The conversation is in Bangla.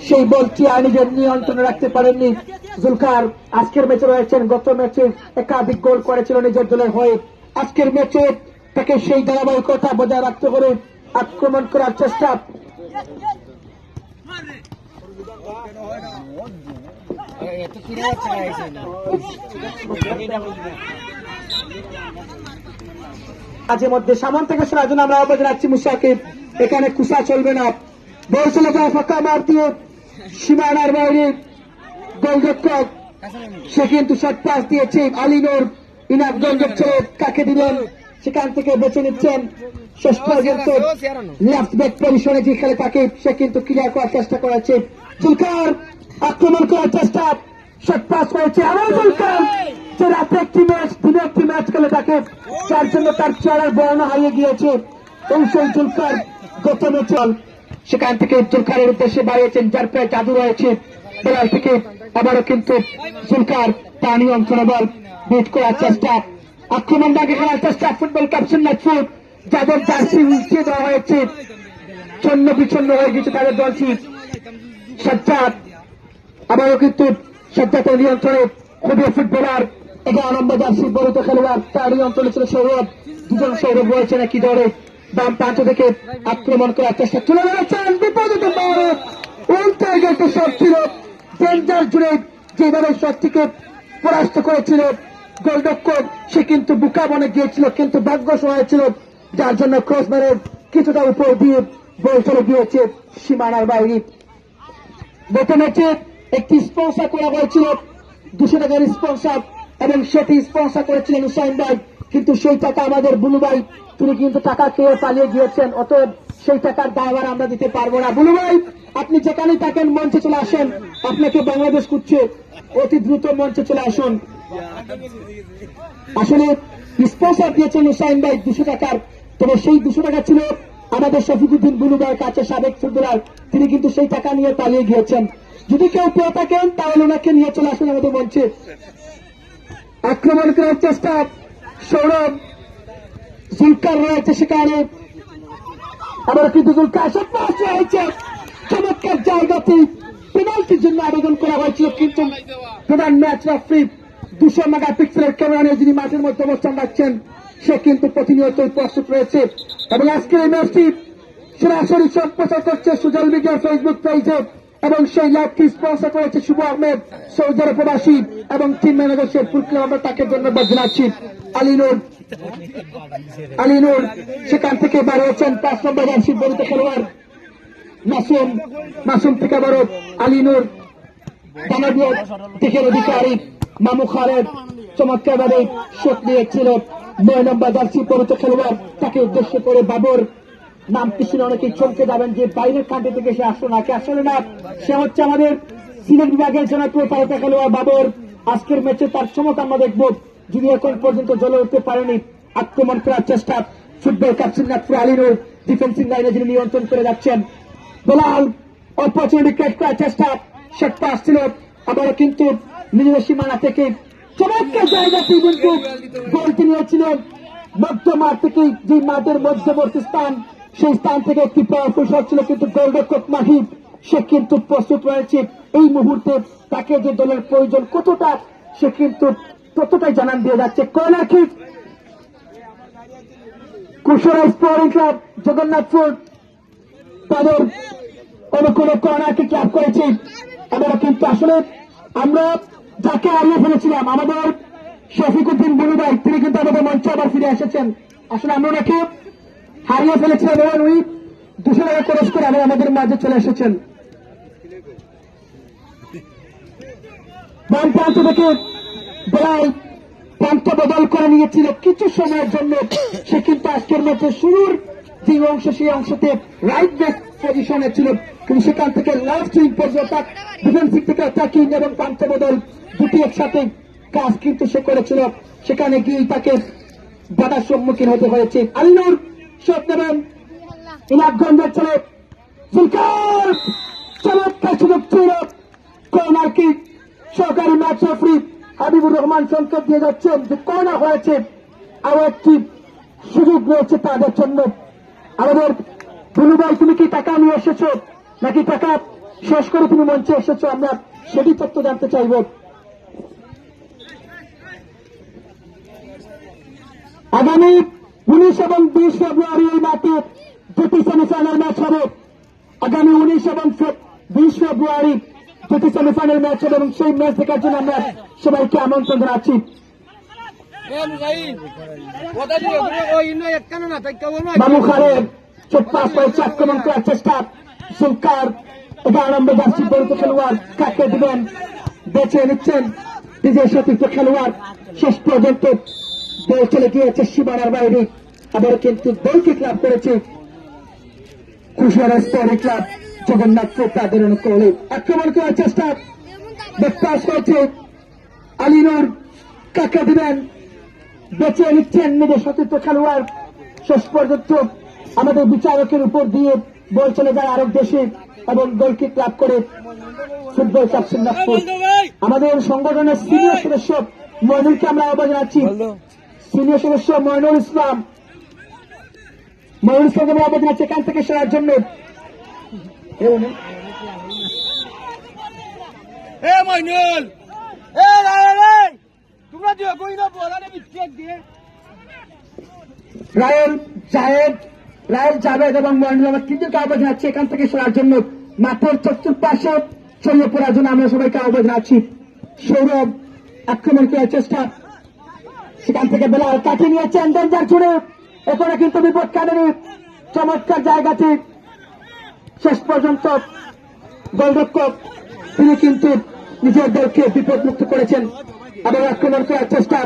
সেই বলটি আর নিজের নিয়ন্ত্রণে রাখতে পারেননি জুলকার। আজকের ম্যাচে রয়েছেন, গত ম্যাচে একাধিক গোল করেছিল নিজের দলের হয়ে। আজকের ম্যাচে তাকে সেই ধারাবাহিকতা বজায় রাখতে করে আক্রমণ করার চেষ্টা। মাঝে মধ্যে সামান থেকে সরার জন্য আমরা আহ্বান জানাচ্ছি মুশাকিব। এখানে কুসা চলবে না। বলছিল ফাঁকা মার দিয়ে সীমানার বাইরে গোলরক্ষক, সে কিন্তু শর্ট পাস দিয়েছে। আলিনুর ইনাফ গোলরক্ষক ছেড়ে কাকে দিলেন, সেখান থেকে বেছে নিচ্ছেন শেষ পর্যন্ত লেফট ব্যাক পজিশনে যে খেলে তাকে, সে কিন্তু ক্লিয়ার করার চেষ্টা করেছে। জুলকার আক্রমণ করার চেষ্টা, শর্ট পাস করেছে আবার জুলকার, যে রাতে একটি ম্যাচ দিনে একটি ম্যাচ খেলে তাকে, যার জন্য তার চেহারার বর্ণ হারিয়ে গিয়েছে। এবং সেই জুলকার গত ম্যাচে সেখান থেকে জুলকারের উদ্দেশ্যে বাড়িয়েছেন, যার প্রায় জাদু রয়েছে বেলাল থেকে। আবারও কিন্তু জুলকার তার নিয়ন্ত্রণে বল বিট করার চেষ্টা, আক্রমণ ডাকে খেলার চেষ্টা। ফুটবল ক্যাপশন নাজফুল, যাদের জার্সি উল্টিয়ে দেওয়া হয়েছে, ছন্ন বিচ্ছন্ন হয়ে গেছে তাদের দলটি। সাজ্জাদ আবারও কিন্তু সাজ্জাদের নিয়ন্ত্রণে খুবই ফুটবলার 11 নম্বর জার্সি বলিত খেলোয়াড়, তার নিয়ন্ত্রণে ছিল সৌরভ। দুজন সৌরভ রয়েছে নাকি দৌড়ে বাম প্রান্ত থেকে আক্রমণ করার চেষ্টা, চলে যাচ্ছেন বিপরীত উল্টে গেছে শট ছিল ডেঞ্জার জুড়ে, যেভাবে শটটিকে পরাস্ত করেছিল গোলরক্ষক, সে কিন্তু বুকা বনে গিয়েছিল, কিন্তু ভাগ্য সহায় ছিল, যার জন্য ক্রস মেরে কিছুটা উপর দিয়ে বল চলে গিয়েছে সীমানার বাইরে। গত ম্যাচে একটি স্পন্সর করা হয়েছিল 200 টাকার স্পন্সর, এবং সেটি স্পন্সর করেছিলেন হুসাইন ভাই, কিন্তু সেই টাকা আমাদের বুলু ভাই তিনি কিন্তু টাকা খেয়ে পালিয়ে গিয়েছেন, অতএব সেই টাকার দায়ভার আমরা দিতে পারবো না। বুলু ভাই, আপনি যেখানেই থাকেন মঞ্চে চলে আসেন, আপনাকে বাংলাদেশ খুঁজছে, অতি দ্রুত মঞ্চে চলে আসুন। আসলে স্পন্সর দিয়েছেন হুসাইন ভাই 200 টাকার, তবে সেই 200 টাকা ছিল আমাদের শফিকুদ্দিন বুলু ভাইয়ের কাছে, সাবেক ফুটবলার, তিনি কিন্তু সেই টাকা নিয়ে পালিয়ে গিয়েছেন। যদি কেউ পেয়ে থাকেন তাহলে ওনাকে নিয়ে চলে আসুন আমাদের মঞ্চে। আক্রমণ করার চেষ্টা সৌরভ, জুলকার রয়েছে সেখানে, আবার কিন্তু জুলকার শট পাস হয়েছে চমৎকার জায়গাতে, পেনাল্টির জন্য আবেদন করা হয়েছিল, কিন্তু প্রধান ম্যাচ রেফারি 200 মেগাপিক্সেলের ক্যামেরা নিয়ে যিনি মাঠের মধ্যে অবস্থান রাখছেন, সে কিন্তু প্রতিনিয়তই প্রস্তুত রয়েছে। এবং আজকের এই ম্যাচটি সরাসরি সম্প্রচার করছে সোশ্যাল মিডিয়া ফেসবুক পেজে, এবং সেই লাইভটি স্পন্সর করেছে শুভ আহমেদ, সৌদি আরব প্রবাসী এবং টিম ম্যানেজার শেরপুর ক্লাব। আমরা তাকে ধন্যবাদ জানাচ্ছি। আলিনুর সেখান থেকে বার হয়েছেন 5 নম্বর জার্সি বলিত খেলোয়াড় মাসুম থেকে আবারও আলিনুর, দানাবিয়া দিকের অধিকারী মামু খালেদ চমৎকার ভাবে শট নিয়েছিল 9 নম্বর জার্সি বলিত খেলোয়াড়, তাকে উদ্দেশ্য করে বাবর, নাম পিছনে অনেকেই চমকে যাবেন যে বাইরের কান্ট্রি থেকে সে আসলো নাকি, আসলে না, সে হচ্ছে আমাদের সিলেট বিভাগের জনপ্রিয় তারকা খেলোয়াড় বাবর। আজকের ম্যাচে তার চমক আমরা দেখব, যদি এখন পর্যন্ত জ্বলে উঠতে পারেনি। আক্রমণ করার চেষ্টা ফুটবল ক্যাপ্টেন নাজফুল আলিনুর, ডিফেন্সিং লাইনে যিনি নিয়ন্ত্রণ করে যাচ্ছেন। বেলাল অপরচুনিটি ক্রিয়েট করার চেষ্টা, শট পাস ছিল আবারও কিন্তু নিজেদের সীমানা থেকে চমৎকার জায়গাটি কিন্তু গোলটি নিয়েছিলেন মধ্য মাঠ থেকে, যে মাঠের মধ্যবর্তী স্থান, সেই স্থান থেকে একটি পাওয়ারফুল শট ছিল, কিন্তু গোলরক্ষক মাহিব সে কিন্তু প্রস্তুত রয়েছে এই মুহূর্তে, তাকে যে দলের প্রয়োজন কতটা সে কিন্তু ততটাই জানান দিয়ে যাচ্ছে। Corner kick Kushra sporting club Jagannathpur তাদের অনুকূলে কর্নার কিক লাভ করেছে। আমরা কিন্তু আসলে আমরা যাকে হারিয়ে ফেলেছিলাম, আমাদের শফিকুদ্দিন বুলু ভাই, তিনি কিন্তু আমাদের মঞ্চে আবার ফিরে এসেছেন। আসলে আমরা ওনাকে হারিয়ে ফেলেছিলাম এবং উনি 200 টাকা খরচ করে আবার আমাদের মাঝে চলে এসেছেন। বাম প্রান্ত থেকে বেলাল প্রান্ত বদল করে নিয়েছিল কিছু সময়ের জন্য, সে কিন্তু আজকের ম্যাচে শুরুর যে অংশ সেই অংশতে রাইট ব্যাক পজিশনে ছিল, কিন্তু সেখান থেকে লাস্ট উইক পর্যন্ত ডিফেন্সিভ থেকে অ্যাটাকিং এবং প্রান্ত বদল দুটি একসাথে কাজ কিন্তু সে করেছিল, সেখানে গিয়ে তাকে বাধার সম্মুখীন হতে হয়েছে। আলিনুর শট নেবেন, ইনাকগঞ্জের ছেলে জুলকার, চমৎকার সুযোগ ছিল, কর্নার কিক, সহকারী ম্যাচ রেফারি হাবিবুর রহমান সংকেত দিয়ে যাচ্ছেন যে কর্নার হয়েছে, আরো একটি সুযোগ রয়েছে তাদের জন্য। আমাদের বুলু ভাই, তুমি কি টাকা নিয়ে এসেছো নাকি টাকা শেষ করে তুমি মঞ্চে এসেছো, আমরা সেটি তথ্য জানতে চাইব। আগামী 19 এবং 20 ফেব্রুয়ারি এই মাঠে দুটি সেমিফাইনাল ম্যাচ হবে। আগামী 19 এবং 20 ফেব্রুয়ারি দুটি সেমিফাইনাল ম্যাচ হবে এবং সেই ম্যাচ দেখার জন্য আমরা সবাইকে আমন্ত্রণ জানাচ্ছি। মামু খালেদ চোখ পাস করেছে, আক্রমণ করার চেষ্টা, সুলকার 11 নম্বর জার্সি পরিচিত খেলোয়াড় কাকে দিবেন, বেছে নিচ্ছেন নিজের সতীর্থ খেলোয়াড়। শেষ পর্যন্ত বল চলে গিয়েছে সীমানার বাইরে, আবার কিন্তু বলকে ক্লাব করেছে কুশিয়ারা স্পোর্টিং ক্লাব জগন্নাথপুর তাদের অনুকূলে। আক্রমণ করার চেষ্টা, ব্যাকপাস করেছে আলিনুর, কাকে দিবেন, বেছে নিচ্ছেন নিজের সতীর্থ খেলোয়াড়। শেষ পর্যন্ত আমাদের বিচারকের উপর দিয়ে বল চলে যায় আরব দেশে এবং গোলকিক ক্লাব করে ফুটবল ক্লাব সিঙ্গাপুর। আমাদের সংগঠনের সিনিয়র সদস্য মইনুলকে আমরা আহ্বান জানাচ্ছি। সিনিয়র সদস্য মইনুল ইসলাম, মইনুল ইসলামকে আমরা আহ্বান জানাচ্ছি এখান থেকে সরার জন্য। রায়ল জাভেদ এবং মইনুল আমার তিনজনকে আহ্বান জানাচ্ছি এখান থেকে সরার জন্য। মাঠের চতুর্পাশে ছড়িয়ে পড়ার জন্য আমরা সবাইকে আহ্বান জানাচ্ছি। সৌরভ আক্রমণ করার চেষ্টা, সেখান থেকে বেলাল কাটিয়ে নিয়েছেন ডেঞ্জার জুড়ে, এখানে কিন্তু বিপদ কাটেনি, চমৎকার জায়গাটি। শেষ পর্যন্ত গোলরক্ষক তিনি কিন্তু নিজের দলকে বিপদমুক্ত করেছেন। আবার আক্রমণ করার চেষ্টা।